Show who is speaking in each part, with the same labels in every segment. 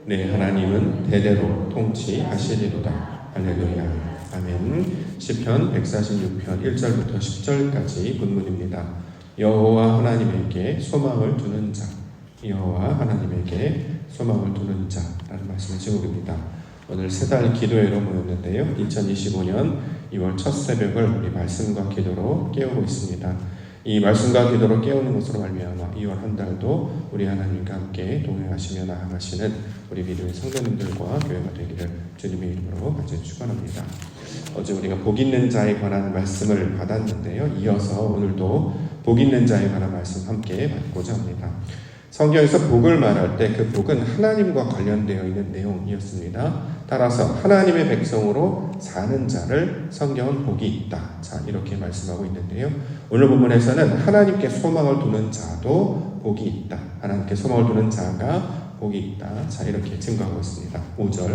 Speaker 1: 내 하나님은 대대로 통치하시리로다. 할렐루야. 아멘. 시편 146편 1절부터 10절까지 본문입니다. 여호와 하나님에게 소망을 두는 자, 여호와 하나님에게 소망을 두는 자라는 말씀의 제목입니다. 오늘 세 달 기도회로 모였는데요. 2025년 2월 첫 새벽을 우리 말씀과 기도로 깨우고 있습니다. 이 말씀과 기도로 깨우는 것으로 말미암아 2월 한 달도 우리 하나님과 함께 동행하시며 나아가시는 우리 믿음의 성도님들과 교회가 되기를 주님의 이름으로 간절히 축원합니다. 어제 우리가 복 있는 자에 관한 말씀을 받았는데요. 이어서 오늘도 복 있는 자에 관한 말씀 함께 받고자 합니다. 성경에서 복을 말할 때 그 복은 하나님과 관련되어 있는 내용이었습니다. 따라서 하나님의 백성으로 사는 자를 성경은 복이 있다. 자, 이렇게 말씀하고 있는데요. 오늘 본문에서는 하나님께 소망을 두는 자도 복이 있다. 하나님께 소망을 두는 자가 복이 있다. 자, 이렇게 증거하고 있습니다. 5절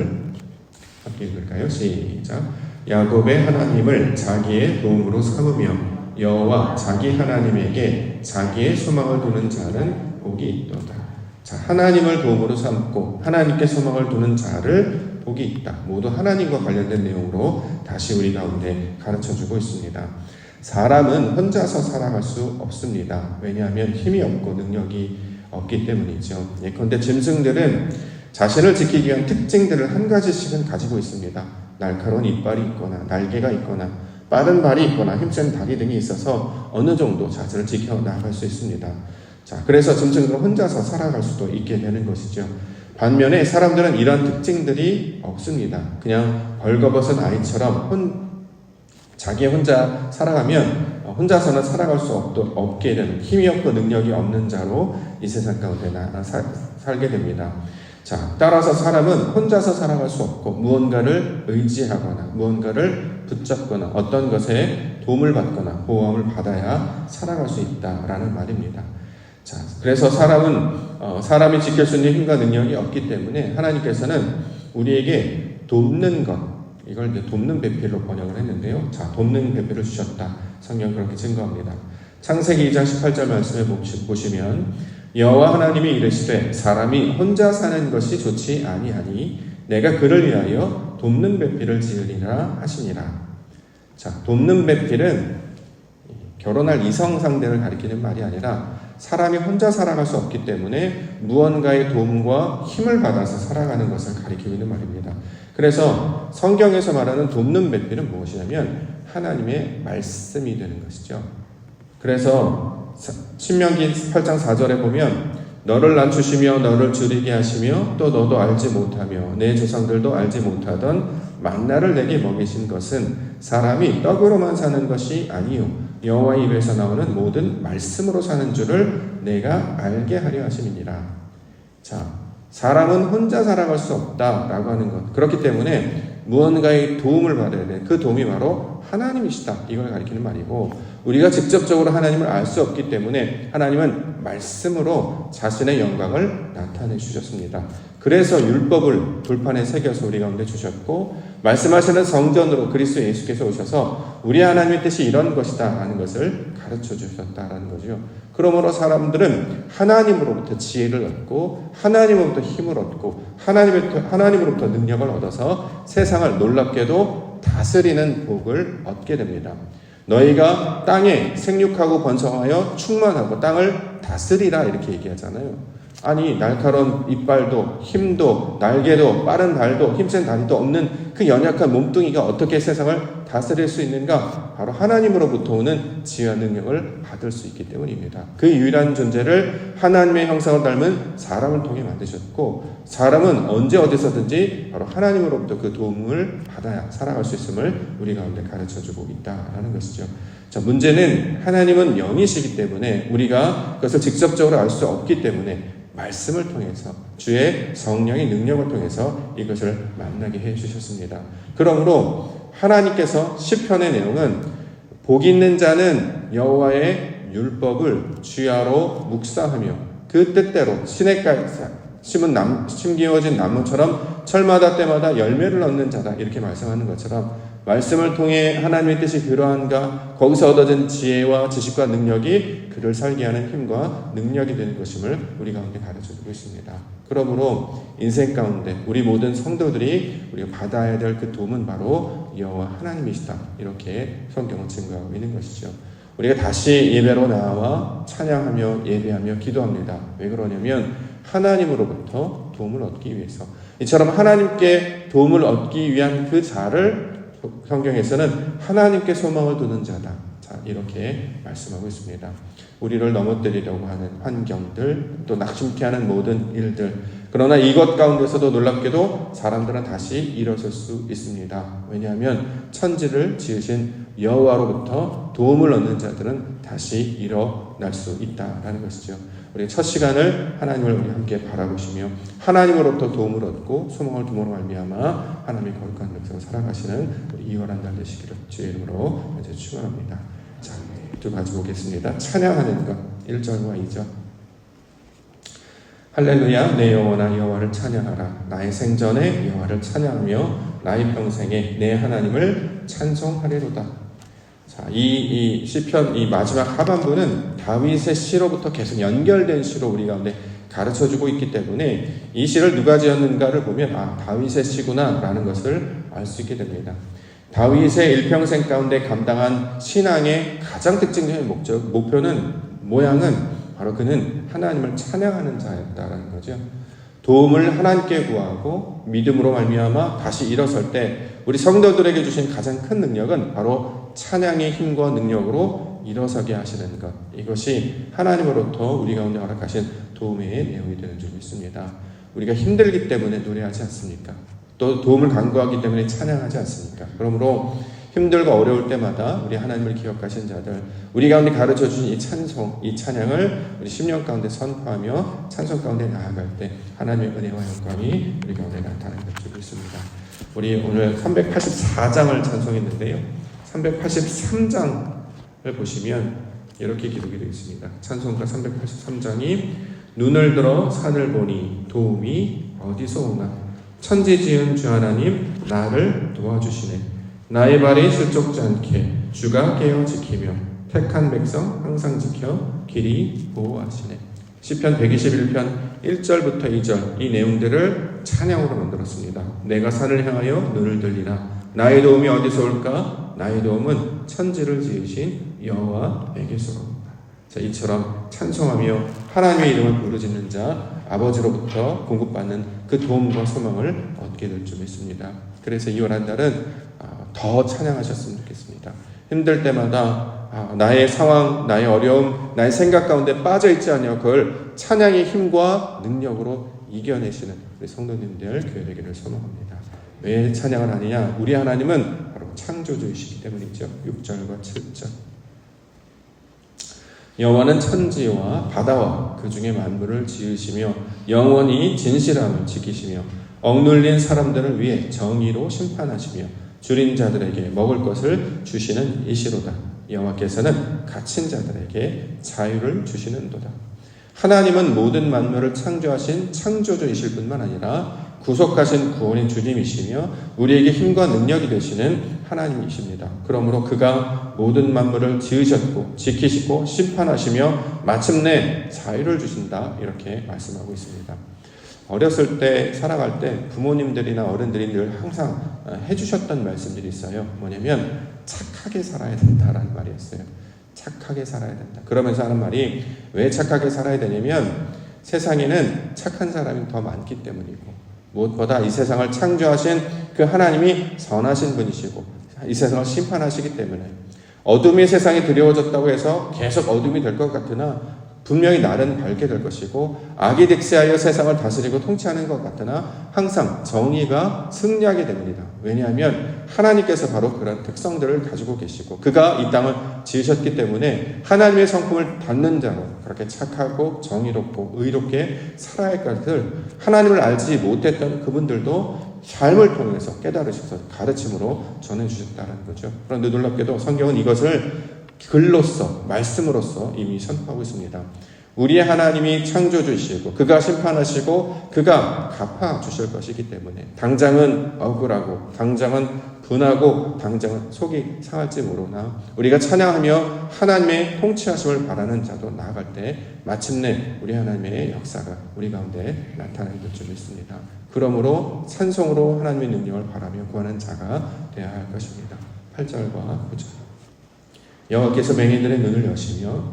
Speaker 1: 함께 읽을까요? 시작. 야곱의 하나님을 자기의 도움으로 삼으며 여호와 자기 하나님에게 자기의 소망을 두는 자는 복이 있도다. 자, 하나님을 도움으로 삼고 하나님께 소망을 두는 자를 복이 있다. 모두 하나님과 관련된 내용으로 다시 우리 가운데 가르쳐주고 있습니다. 사람은 혼자서 살아갈 수 없습니다. 왜냐하면 힘이 없고 능력이 없기 때문이죠. 예컨대 짐승들은 자신을 지키기 위한 특징들을 한 가지씩은 가지고 있습니다. 날카로운 이빨이 있거나 날개가 있거나 빠른 발이 있거나 힘센 다리 등이 있어서 어느 정도 자신을 지켜 나갈 수 있습니다. 자, 그래서 짐승들은 혼자서 살아갈 수도 있게 되는 것이죠. 반면에 사람들은 이런 특징들이 없습니다. 그냥 벌거벗은 아이처럼 자기 혼자 살아가면 혼자서는 살아갈 수 없게 되는, 힘이 없고 능력이 없는 자로 이 세상 가운데 살게 됩니다. 자, 따라서 사람은 혼자서 살아갈 수 없고 무언가를 의지하거나 무언가를 붙잡거나 어떤 것에 도움을 받거나 보호함을 받아야 살아갈 수 있다라는 말입니다. 자, 그래서 사람이 지킬 수 있는 힘과 능력이 없기 때문에 하나님께서는 우리에게 돕는 것, 이걸 이제 돕는 배필로 번역을 했는데요. 자, 돕는 배필을 주셨다. 성경 그렇게 증거합니다. 창세기 2장 18절 말씀에 보시면 여호와 하나님이 이르시되 사람이 혼자 사는 것이 좋지 아니하니 내가 그를 위하여 돕는 배필을 지으리라 하시니라. 자, 돕는 배필은 결혼할 이성 상대를 가리키는 말이 아니라 사람이 혼자 살아갈 수 없기 때문에 무언가의 도움과 힘을 받아서 살아가는 것을 가리키고 있는 말입니다. 그래서 성경에서 말하는 돕는 배필은 무엇이냐면 하나님의 말씀이 되는 것이죠. 그래서 신명기 8장 4절에 보면 너를 낮추시며 너를 줄이게 하시며 또 너도 알지 못하며 내 조상들도 알지 못하던 만나를 내게 먹이신 것은 사람이 떡으로만 사는 것이 아니요 여호와의 입에서 나오는 모든 말씀으로 사는 줄을 내가 알게 하려 하심이니라. 자, 사람은 혼자 살아갈 수 없다라고 하는 것. 그렇기 때문에 무언가의 도움을 받아야 돼. 그 도움이 바로 하나님이시다. 이걸 가리키는 말이고 우리가 직접적으로 하나님을 알 수 없기 때문에 하나님은 말씀으로 자신의 영광을 나타내 주셨습니다. 그래서 율법을 불판에 새겨서 우리 가운데 주셨고 말씀하시는 성전으로 그리스도 예수께서 오셔서 우리 하나님의 뜻이 이런 것이다 하는 것을 가르쳐 주셨다라는 거죠. 그러므로 사람들은 하나님으로부터 지혜를 얻고 하나님으로부터 힘을 얻고 하나님으로부터 능력을 얻어서 세상을 놀랍게도 다스리는 복을 얻게 됩니다. 너희가 땅에 생육하고 번성하여 충만하고 땅을 다스리라 이렇게 얘기하잖아요. 아니 날카로운 이빨도 힘도 날개도 빠른 발도 힘센 다리도 없는 그 연약한 몸뚱이가 어떻게 세상을 다스릴 수 있는가? 바로 하나님으로부터 오는 지혜와 능력을 받을 수 있기 때문입니다. 그 유일한 존재를 하나님의 형상을 닮은 사람을 통해 만드셨고 사람은 언제 어디서든지 바로 하나님으로부터 그 도움을 받아야 살아갈 수 있음을 우리 가운데 가르쳐주고 있다라는 것이죠. 자, 문제는 하나님은 영이시기 때문에 우리가 그것을 직접적으로 알 수 없기 때문에 말씀을 통해서 주의 성령의 능력을 통해서 이것을 만나게 해주셨습니다. 그러므로 하나님께서 시편의 내용은 복 있는 자는 여호와의 율법을 주야로 묵상하며 그 뜻대로 시냇가에 심기워진 나무처럼 철마다 때마다 열매를 얻는 자다 이렇게 말씀하는 것처럼 말씀을 통해 하나님의 뜻이 그러한가, 거기서 얻어진 지혜와 지식과 능력이 그를 살게 하는 힘과 능력이 되는 것임을 우리 가운데 가르쳐주고 있습니다. 그러므로 인생 가운데 우리 모든 성도들이 우리가 받아야 될 그 도움은 바로 여호와 하나님이시다, 이렇게 성경은 증거하고 있는 것이죠. 우리가 다시 예배로 나와 찬양하며 예배하며 기도합니다. 왜 그러냐면 하나님으로부터 도움을 얻기 위해서. 이처럼 하나님께 도움을 얻기 위한 그 자를 성경에서는 하나님께 소망을 두는 자다, 자, 이렇게 말씀하고 있습니다. 우리를 넘어뜨리려고 하는 환경들, 또 낙심케 하는 모든 일들, 그러나 이것 가운데서도 놀랍게도 사람들은 다시 일어설 수 있습니다. 왜냐하면 천지를 지으신 여호와로부터 도움을 얻는 자들은 다시 일어날 수 있다라는 것이죠. 우리 첫 시간을 하나님을 우리 함께 바라보시며 하나님으로부터 도움을 얻고 소망을 두므로 말미암아 하나님의 거룩한 백성을 살아가시는 우리 이월한 날 되시기를 주의 이름으로 이제 축원합니다. 자, 두 가지 보겠습니다. 찬양하는 것 1절과 2절. 할렐루야, 내 영혼아 여호와를 찬양하라. 나의 생전에 여호와를 찬양하며 나의 평생에 내 하나님을 찬송하리로다. 자, 이 시편 이 마지막 하반부는 다윗의 시로부터 계속 연결된 시로 우리 가운데 가르쳐주고 있기 때문에 이 시를 누가 지었는가를 보면 다윗의 시구나 라는 것을 알 수 있게 됩니다. 다윗의 일평생 가운데 감당한 신앙의 가장 특징적인 목표는 모양은 바로 그는 하나님을 찬양하는 자였다라는 거죠. 도움을 하나님께 구하고 믿음으로 말미암아 다시 일어설 때 우리 성도들에게 주신 가장 큰 능력은 바로 찬양의 힘과 능력으로 일어서게 하시는 것, 이것이 하나님으로부터 우리 가운데 허락하신 도움의 내용이 되는 줄 믿습니다. 우리가 힘들기 때문에 노래하지 않습니까? 또 도움을 간구하기 때문에 찬양하지 않습니까? 그러므로 힘들고 어려울 때마다 우리 하나님을 기억하신 자들, 우리 가운데 가르쳐 주신 이 찬송, 이 찬양을 우리 심령 가운데 선포하며 찬송 가운데 나아갈 때 하나님의 은혜와 영광이 우리 가운데 나타나는 것을 믿습니다. 우리 오늘 384장을 찬송했는데요, 383장을 보시면 이렇게 기록이 되어 있습니다. 찬송가 383장이 눈을 들어 산을 보니 도움이 어디서 오나, 천지 지은 주 하나님 나를 도와주시네. 나의 발이 실족지 않게 주가 깨어 지키며 택한 백성 항상 지켜 길이 보호하시네. 시편 121편 1절부터 2절 이 내용들을 찬양으로 만들었습니다. 내가 산을 향하여 눈을 들리라. 나의 도움이 어디서 올까? 나의 도움은 천지를 지으신 여호와에게서 옵니다. 자, 이처럼 찬송하며 하나님의 이름을 부르짖는 자, 아버지로부터 공급받는 그 도움과 소망을 얻게 될 줄 믿습니다. 그래서 이월한 달은 더 찬양하셨으면 좋겠습니다. 힘들 때마다 나의 상황, 나의 어려움, 나의 생각 가운데 빠져있지 않냐, 그걸 찬양의 힘과 능력으로 이겨내시는 우리 성도님들 교회 되기를 소망합니다. 왜 찬양을 하느냐? 우리 하나님은 바로 창조주이시기 때문이죠. 6절과 7절. 여호와는 천지와 바다와 그 중에 만물을 지으시며 영원히 진실함을 지키시며 억눌린 사람들을 위해 정의로 심판하시며 줄인 자들에게 먹을 것을 주시는 이시로다. 여호와께서는 갇힌 자들에게 자유를 주시는도다. 하나님은 모든 만물을 창조하신 창조주이실 뿐만 아니라 구속하신 구원의 주님이시며 우리에게 힘과 능력이 되시는 하나님이십니다. 그러므로 그가 모든 만물을 지으셨고 지키시고 심판하시며 마침내 자유를 주신다, 이렇게 말씀하고 있습니다. 어렸을 때 살아갈 때 부모님들이나 어른들이 늘 항상 해주셨던 말씀들이 있어요. 뭐냐면 착하게 살아야 된다라는 말이었어요. 착하게 살아야 된다. 그러면서 하는 말이 왜 착하게 살아야 되냐면 세상에는 착한 사람이 더 많기 때문이고 무엇보다 이 세상을 창조하신 그 하나님이 선하신 분이시고 이 세상을 심판하시기 때문에 어둠이 세상에 드리워졌다고 해서 계속 어둠이 될 것 같으나 분명히 날은 밝게 될 것이고 악이 득세하여 세상을 다스리고 통치하는 것 같으나 항상 정의가 승리하게 됩니다. 왜냐하면 하나님께서 바로 그런 특성들을 가지고 계시고 그가 이 땅을 지으셨기 때문에 하나님의 성품을 닮는 자로 그렇게 착하고 정의롭고 의롭게 살아야 할 것을 하나님을 알지 못했던 그분들도 삶을 통해서 깨달으셔서 가르침으로 전해주셨다는 거죠. 그런데 놀랍게도 성경은 이것을 글로써 말씀으로써 이미 선포하고 있습니다. 우리의 하나님이 창조주시고 그가 심판하시고 그가 갚아주실 것이기 때문에 당장은 억울하고 당장은 분하고 당장은 속이 상할지 모르나 우리가 찬양하며 하나님의 통치하심을 바라는 자도 나아갈 때 마침내 우리 하나님의 역사가 우리 가운데 나타나게 될 줄 믿습니다. 그러므로 찬송으로 하나님의 능력을 바라며 구하는 자가 되어야 할 것입니다. 8절과 9절. 여호와께서 맹인들의 눈을 여시며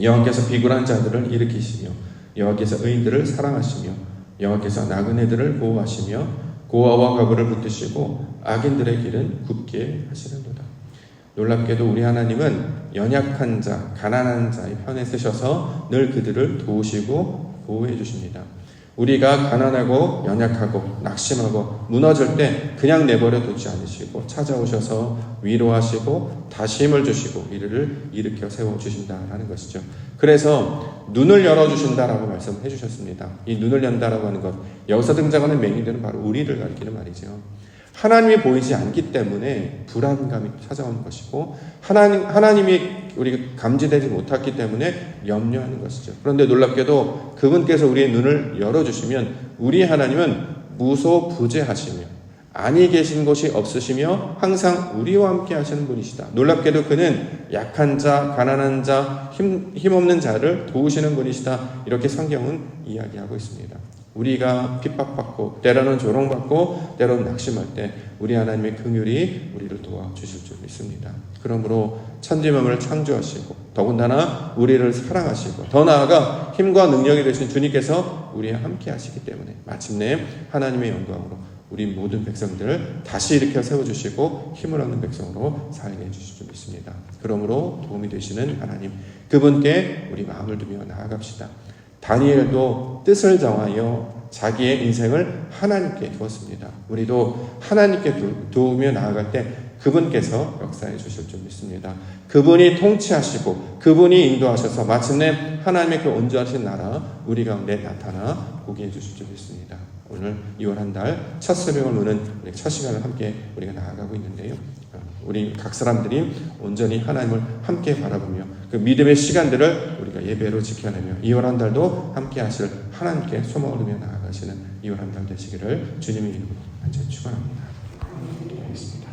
Speaker 1: 여호와께서 비굴한 자들을 일으키시며 여호와께서 의인들을 사랑하시며 여호와께서 나그네들을 보호하시며 고아와 과부를 붙드시고 악인들의 길은 굽게 하시는도다. 놀랍게도 우리 하나님은 연약한 자, 가난한 자의 편에 서셔서 늘 그들을 도우시고 보호해 주십니다. 우리가 가난하고 연약하고 낙심하고 무너질 때 그냥 내버려 두지 않으시고 찾아오셔서 위로하시고 다시 힘을 주시고 이를 일으켜 세워주신다라는 것이죠. 그래서 눈을 열어주신다라고 말씀해 주셨습니다. 이 눈을 연다라고 하는 것, 여기서 등장하는 맹인들은 바로 우리를 가리키는 말이죠. 하나님이 보이지 않기 때문에 불안감이 찾아오는 것이고 하나님이 우리가 감지되지 못했기 때문에 염려하는 것이죠. 그런데 놀랍게도 그분께서 우리의 눈을 열어주시면 우리 하나님은 무소부재하시며 아니 계신 곳이 없으시며 항상 우리와 함께 하시는 분이시다. 놀랍게도 그는 약한 자, 가난한 자, 힘없는 자를 도우시는 분이시다. 이렇게 성경은 이야기하고 있습니다. 우리가 핍박받고 때로는 조롱받고 때로는 낙심할 때 우리 하나님의 긍휼이 우리를 도와주실 줄 믿습니다. 그러므로 천지만물을 창조하시고 더군다나 우리를 사랑하시고 더 나아가 힘과 능력이 되신 주님께서 우리와 함께 하시기 때문에 마침내 하나님의 영광으로 우리 모든 백성들을 다시 일으켜 세워주시고 힘을 얻는 백성으로 살게 해주실 줄 믿습니다. 그러므로 도움이 되시는 하나님, 그분께 우리 마음을 두며 나아갑시다. 다니엘도 뜻을 정하여 자기의 인생을 하나님께 두었습니다. 우리도 하나님께 두며 나아갈 때 그분께서 역사해 주실 줄 믿습니다. 그분이 통치하시고 그분이 인도하셔서 마침내 하나님의 그 온전하신 나라 우리 가운데 나타나 보게 해주실 줄 믿습니다. 오늘 2월 한 달 첫 새벽을 무는 우리 첫 시간을 함께 우리가 나아가고 있는데요. 우리 각 사람들이 온전히 하나님을 함께 바라보며 그 믿음의 시간들을 우리가 예배로 지켜내며 2월 한 달도 함께 하실 하나님께 소망을 두며 나아가시는 2월 한 달 되시기를 주님의 이름으로 간절히 축원합니다. 기도하겠습니다.